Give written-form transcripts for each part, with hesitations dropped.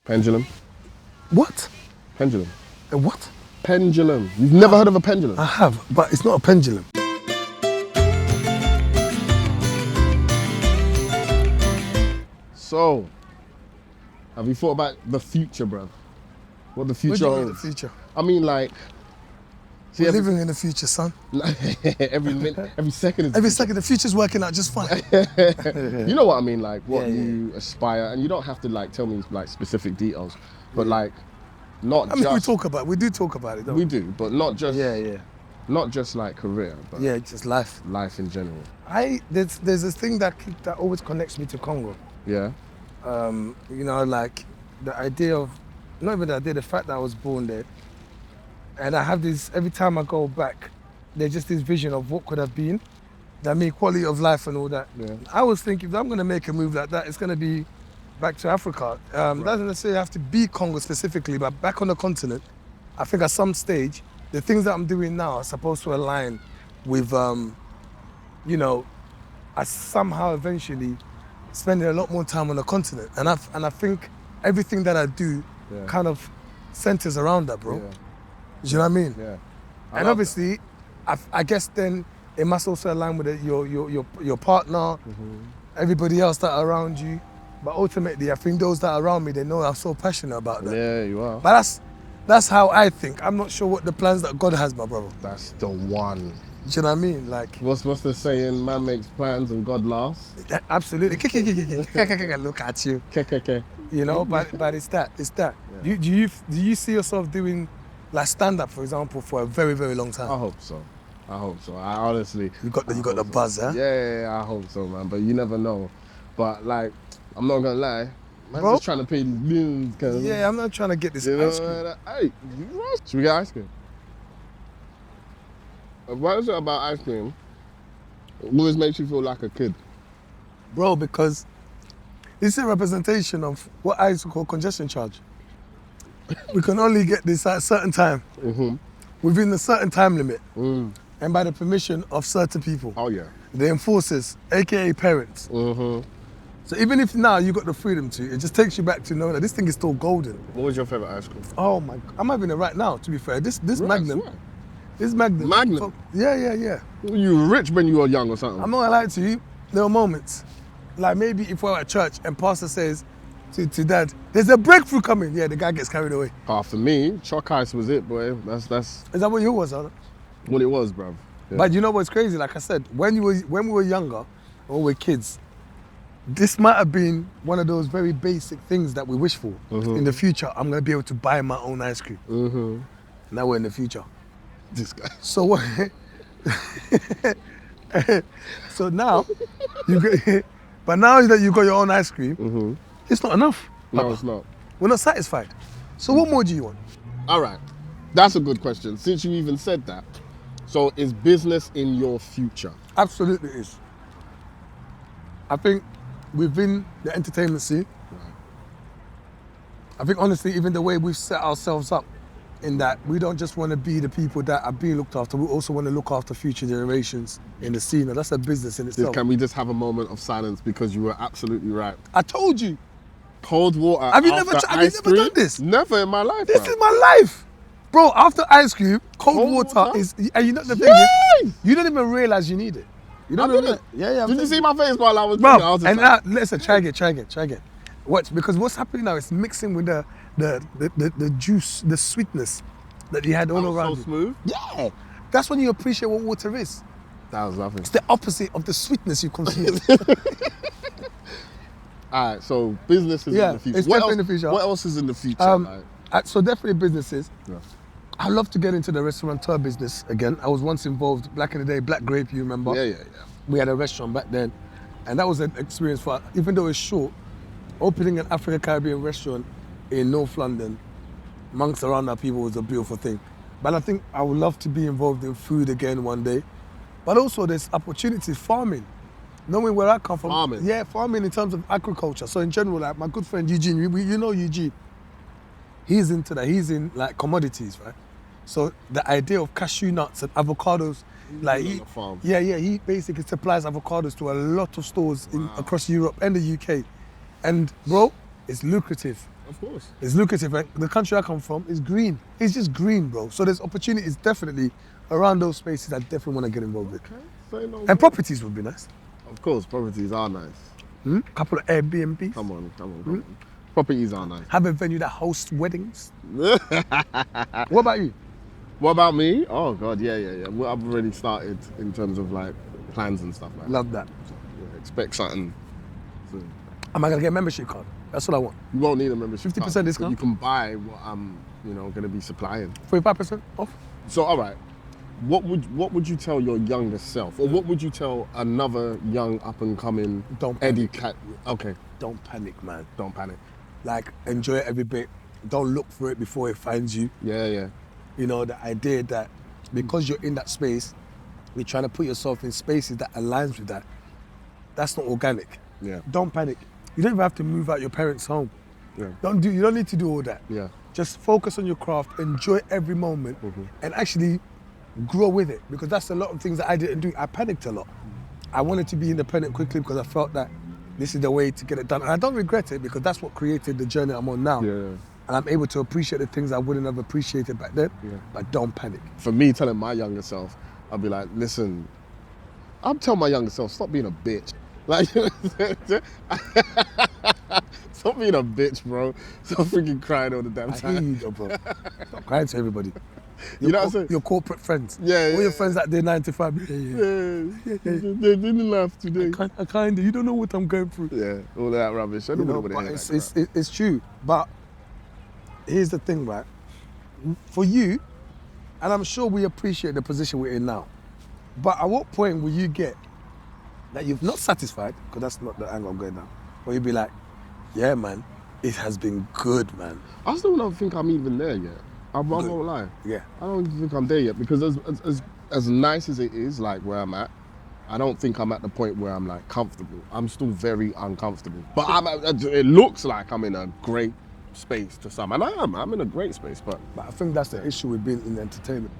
Pendulum. What? Pendulum. A what? Pendulum. You've never heard of a pendulum? I have, but it's not a pendulum. So, have you thought about the future, bruv? What the What future do you mean the holds? future? I mean, like, We're living in the future, son. every second is Every second, the future's working out just fine. You know what I mean, like what Yeah, yeah. you aspire, and you don't have to like tell me like specific details, but like not I mean, just we do talk about it, don't we? we do, but not just Yeah. not just like career, but Yeah, just life. life in general. There's this thing that always connects me to Congo. Yeah, You know, like the idea of, not even the idea, the fact that I was born there. And I have this, every time I go back, there's just this vision of what could have been. I mean, quality of life and all that. Yeah. I was thinking, if I'm going to make a move like that, it's going to be back to Africa. Doesn't necessarily have to be Congo specifically, but back on the continent. I think at some stage, the things that I'm doing now are supposed to align with, you know, I somehow eventually spending a lot more time on the continent. And I think everything that I do kind of centers around that, bro. yeah, Do you know what I mean? yeah. And obviously, I guess then it must also align with your partner, everybody else that are around you. But ultimately, I think those that are around me, they know I'm so passionate about that. Yeah, you are. But that's how I think. I'm not sure what the plans that God has, my brother. That's the one. Do you know what I mean? Like, What's the saying? Man makes plans and God laughs. absolutely. Look at you. KKK. You know, but it's that. Yeah. Do you see yourself doing like stand up, for example, for a very, very long time? I hope so. I honestly. You got the buzz, huh? Yeah, I hope so, man. But you never know. But like, I'm not gonna lie. Man's Bro? just trying to pay these bills. Cause, Yeah, I'm not trying to get this you know, ice cream. hey, should we get ice cream? What is it about ice cream? It always makes you feel like a kid. Bro, because it's a representation of what I used to call congestion charge. We can only get this at a certain time, within a certain time limit, and by the permission of certain people. Oh yeah. The enforcers, aka parents. So even if now you got the freedom to, it just takes you back to knowing that this thing is still golden. What was your favorite ice cream? Oh my, I'm having it right now, to be fair. This Right, Magnum. right. This Magnum. Magnum? Yeah. Were you rich when you were young or something? I'm not gonna lie to you, there were moments, like maybe if we're at church and pastor says to dad, there's a breakthrough coming. Yeah, the guy gets carried away. For me, chalk ice was it, boy. That's Is that what you was, huh? what it was, bruv. Yeah. But you know what's crazy? Like I said, when we were younger, when we were kids, this might have been one of those very basic things that we wish for. In the future, I'm gonna be able to buy my own ice cream. Now we're in the future. This guy. So what? So now, but now that you got your own ice cream, it's not enough. No, Papa. it's not. We're not satisfied. So what more do you want? All right, that's a good question. Since you even said that, so is business in your future? Absolutely is. I think within the entertainment scene, I think honestly, even the way we've set ourselves up, in that we don't just want to be the people that are being looked after, we also want to look after future generations in the scene, and that's a business in itself. Can we just have a moment of silence, because you were absolutely right. I told you. Cold water. Have you after never ice done cream? this? Never in my life. This bro. is my life. Bro, after ice cream, cold water is, and you know the thing is, you don't even realize you need it. You don't I even didn't. Yeah. Did you see my face while I was Bro, drinking? I was just and like, now, listen, try again. Watch, because what's happening now is mixing with the juice, the sweetness that you had all that was around so you. smooth. Yeah, that's when you appreciate what water is. That was lovely. It's the opposite of the sweetness you consume. All right, so business is in the future. It's definitely in the future. What else is in the future? So definitely businesses. Yeah. I'd love to get into the restaurateur business again. I was once involved back in the day, Black Grape, you remember? Yeah. We had a restaurant back then, and that was an experience for, even though it's short, opening an African Caribbean restaurant in North London amongst around our people was a beautiful thing. But I think I would love to be involved in food again one day. But also there's opportunities, farming. Knowing where I come from. Farming? Yeah, farming in terms of agriculture. So in general, like my good friend Eugene, you know Eugene, he's into that. He's in like commodities, right? So the idea of cashew nuts and avocados, like on the farm. he basically supplies avocados to a lot of stores across Europe and the UK. And bro, it's lucrative. Of course. It's lucrative. Right? The country I come from is green. It's just green, bro. So there's opportunities definitely around those spaces I definitely want to get involved with. Okay. Say no more. And properties would be nice. Of course, properties are nice. Couple of Airbnbs. Come on. Properties are nice. Have a venue that hosts weddings. What about you? What about me? Oh God, yeah. Well, I've already started in terms of like plans and stuff like that. Love that. Yeah, expect something soon. Am I gonna get a membership card? That's what I want. You won't need a membership 50% card, but discount? you can buy what I'm, gonna be supplying. 45% off. So all right, what would you tell your younger self, or what would you tell another young up and coming Don't Eddie panic. Cat? Okay, Don't panic, man. don't panic. Like, enjoy every bit. Don't look for it before it finds you. Yeah. You know, the idea that because you're in that space, you're trying to put yourself in spaces that aligns with that. That's not organic. Yeah. Don't panic. You don't even have to move out your parents' home. Yeah. You don't need to do all that. Yeah. Just focus on your craft, enjoy every moment, and actually grow with it. Because that's a lot of things that I didn't do. I panicked a lot. I wanted to be independent quickly because I felt that this is the way to get it done. And I don't regret it because that's what created the journey I'm on now. Yeah. And I'm able to appreciate the things I wouldn't have appreciated back then. Yeah. But don't panic. For me, telling my younger self, I'll be like, listen, I'll tell my younger self, stop being a bitch. Like, stop being a bitch, bro. Stop freaking crying all the damn I hear time. you though, bro. Stop crying to everybody. You know what I'm saying? Your corporate friends. Yeah, All your friends that do 9 to 5. Yeah. They didn't laugh today. I kind of, you don't know what I'm going through. Yeah, all that rubbish. I You don't know, want to but hear it's, that crap. it's true. But here's the thing, right? For you, and I'm sure we appreciate the position we're in now, but at what point will you get that you've not satisfied, because that's not the angle I'm going down, or you'll be like, yeah, man, it has been good, man. I still don't think I'm even there yet. I won't lie. Yeah. I don't think I'm there yet because as nice as it is, like where I'm at, I don't think I'm at the point where I'm like comfortable. I'm still very uncomfortable. But it looks like I'm in a great space to some, and I am. I'm in a great space, but I think that's the issue with being in entertainment.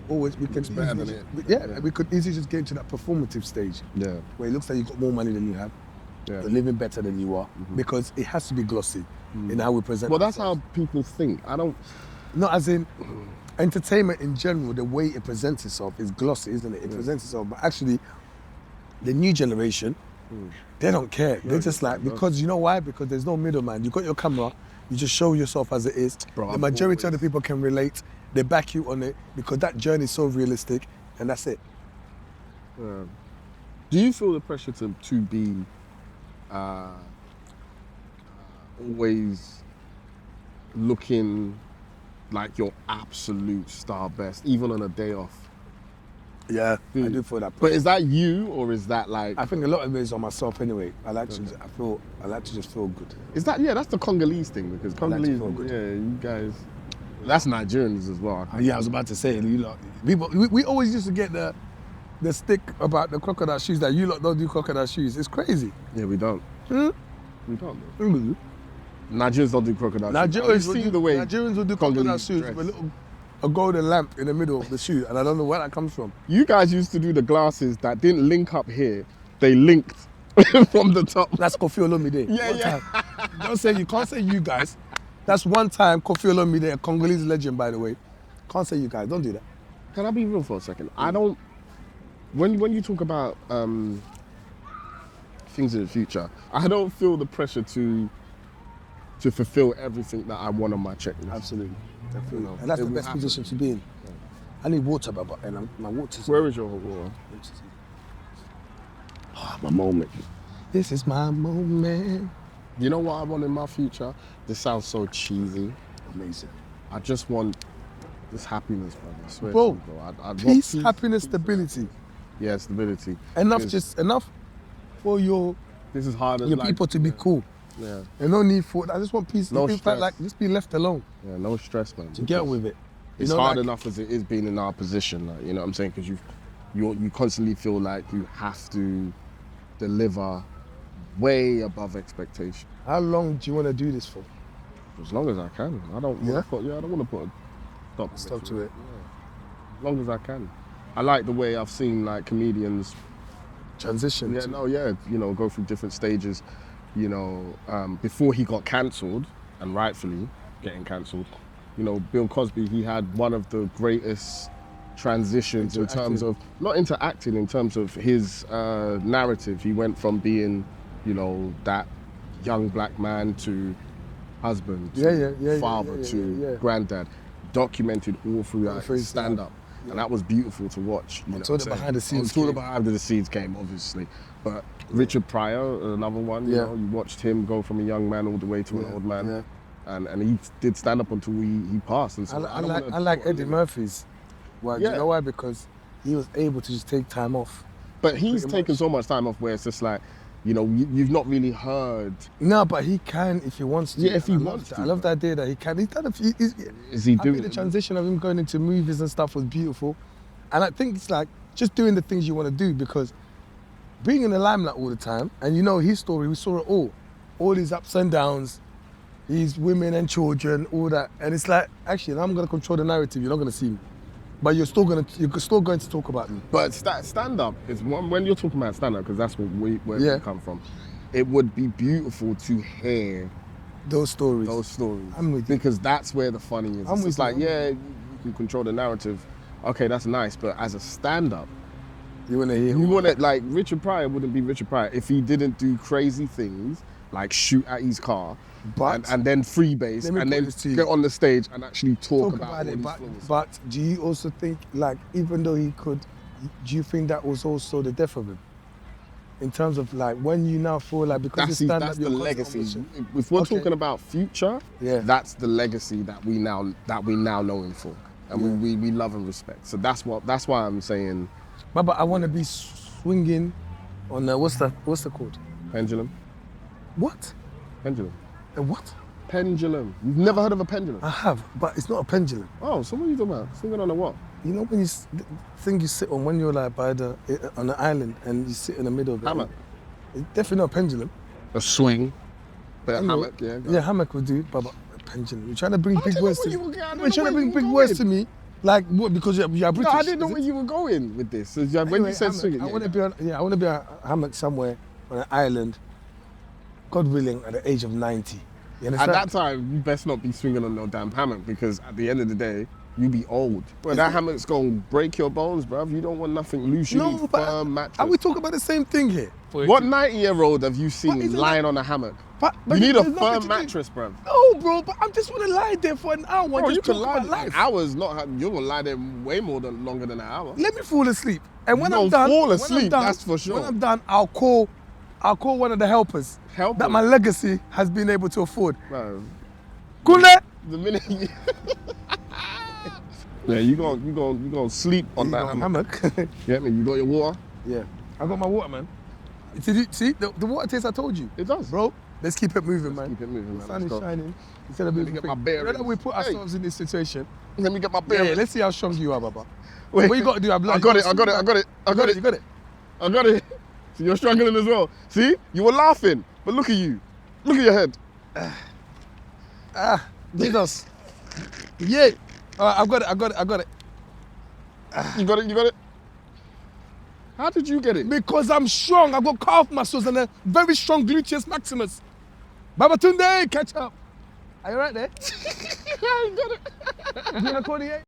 Always, we can better easily, than it. yeah, we could easily just get into that performative stage yeah, where it looks like you've got more money than you have, yeah. you're living better than you are, because it has to be glossy in how we present. Well, that's how ourselves. people think. I don't. Not as in entertainment in general, the way it presents itself is glossy, isn't it? It presents itself, but actually, the new generation, they don't care. They're just like, because you know why? Because there's no middleman. You got your camera, you just show yourself as it is. Bro, the I'm majority of always- the people can relate. They back you on it because that journey is so realistic, and that's it. Do you feel the pressure to be always looking like your absolute star best, even on a day off? Yeah, I Hmm. do feel that. But is that you, or is that like? I think a lot of it is on myself anyway. I like to just feel good. Is that that's the Congolese thing because like to Congolese, feel good. yeah, you guys, that's Nigerians as well. Yeah, I was about to say, you lot, people, we always used to get the stick about the crocodile shoes that you lot don't do crocodile shoes. It's crazy. Yeah, we don't. Hmm? We don't. Though. Nigerians don't do crocodile shoes. Nigerians will do crocodile Congolese shoes dress. with a golden lamp in the middle of the shoe, and I don't know where that comes from. You guys used to do the glasses that didn't link up here; they linked from the top. That's Kofi Olomide. Yeah, One yeah. time. You can't say you guys. That's one time Kofi Olomide, a Congolese legend, by the way. Can't say you guys. Don't do that. Can I be real for a second? I don't. When you talk about things in the future, I don't feel the pressure to fulfill everything that I want on my checklist. Absolutely. You know, And that's it the will best happen. position to be in. I need water, Baba, and my water's... Where is your water? My moment. This is my moment. You know what I want in my future? This sounds so cheesy. Amazing. I just want this happiness, brother. I swear Bro, to you, bro. I want Peace, happiness, stability. Yeah, stability. Enough for your This is harder. people to be cool. Yeah, And no need for... I just want peace. No In fact, stress. like, just be left alone. yeah, no stress, man. To get with it. It's hard enough as it is being in our position, like, you know what I'm saying? Because you constantly feel like you have to deliver way above expectation. How long do you want to do this for? As long as I can. I don't Yeah? want to put, I don't want to put a Stop to it. as long as I can. I like the way I've seen like comedians Transition. go through different stages, before he got cancelled, and rightfully getting cancelled. You know, Bill Cosby, he had one of the greatest transitions in terms of, not into acting, in terms of his narrative. He went from being, you know, that young black man to husband, to father, to granddad, documented all throughout his stand-up. And that was beautiful to watch. Until the behind the scenes Until the behind the scenes came, obviously. But Richard Pryor, another one, you know, you watched him go from a young man all the way to an old man. And he did stand up until he passed. And so I like Eddie Murphy's. Well, do you know why? Because he was able to just take time off. But he's taken so much time off where it's just like, you know, you've not really heard. No, but he can if he wants to. Yeah, if he wants to. I love the idea that he can. He's done a few. Is he doing the transition of him going into movies and stuff was beautiful. And I think it's like just doing the things you want to do, because being in the limelight all the time, and you know his story, we saw it all these ups and downs, these women and children, all that. And it's like, actually, I'm going to control the narrative. You're not going to see me. But you're still going to talk about me. But stand-up is when you're talking about stand-up, because that's where we come from. It would be beautiful to hear those stories. I'm with you. Because that's where the funny is. It's like, you can control the narrative. Okay, that's nice. But as a stand-up, you want to hear. You want it, like Richard Pryor wouldn't be Richard Pryor if he didn't do crazy things like shoot at his car. And then freebase, and then get on the stage and actually talk about it. But do you also think, like, even though he could, do you think that was also the death of him? In terms of, like, when you now feel like, because that's the legacy. If we're talking about future, that's the legacy that we now know him for, and we love and respect. So that's why I'm saying. But I want to be swinging on what's that called? Pendulum. What? Pendulum. A what? Pendulum. You've never heard of a pendulum? I have, but it's not a pendulum. Oh, so what are you talking about? Swinging on a what? You know when you sit on, when you're like on an island and you sit in the middle of it? Hammock. It's definitely not a pendulum. A swing. But a hammock, yeah, hammock would do, but a pendulum. You're trying to bring big words to me. You're trying to bring big words to me. Like what? Because you're British. No, I didn't know where you were going with this. So when you said swinging, I want to be on a hammock somewhere on an island, God willing, at the age of 90. At that time, you best not be swinging on no damn hammock, because at the end of the day, you be old. Bro, that hammock's gonna break your bones, bruv. You don't want nothing loose. You need firm mattress. Are we talking about the same thing here? What 90-year-old have you seen lying on a hammock? But you need a firm mattress, bruv. No, bro, but I just want to lie there for an hour. Bro, just you can talk lie about life. an hour's not. You're gonna lie there way longer than an hour. Let me fall asleep, and when I'm done, that's for sure. When I'm done, I'll call one of the helpers that my legacy has been able to afford. Bro. Kunle! The minute you... Yeah, you gonna sleep on that hammock. Get me? You got your water? Yeah. I got my water, man. See, the water taste I told you. It does. Bro, let's keep it moving, man. Keep it moving, man. The sun is shining. Instead of moving, get my bearings. We put ourselves in this situation. Let me get my bearings. Yeah, let's see how strong you are, Baba. Wait, what you got to do? I got it. You got it. So you're struggling as well. See? You were laughing, but look at you. Look at your head. Jesus. Yeah. I've got it. You got it? How did you get it? Because I'm strong. I've got calf muscles and a very strong gluteus maximus. Babatunde, catch up. Are you right there? I got it. You want to call the 8?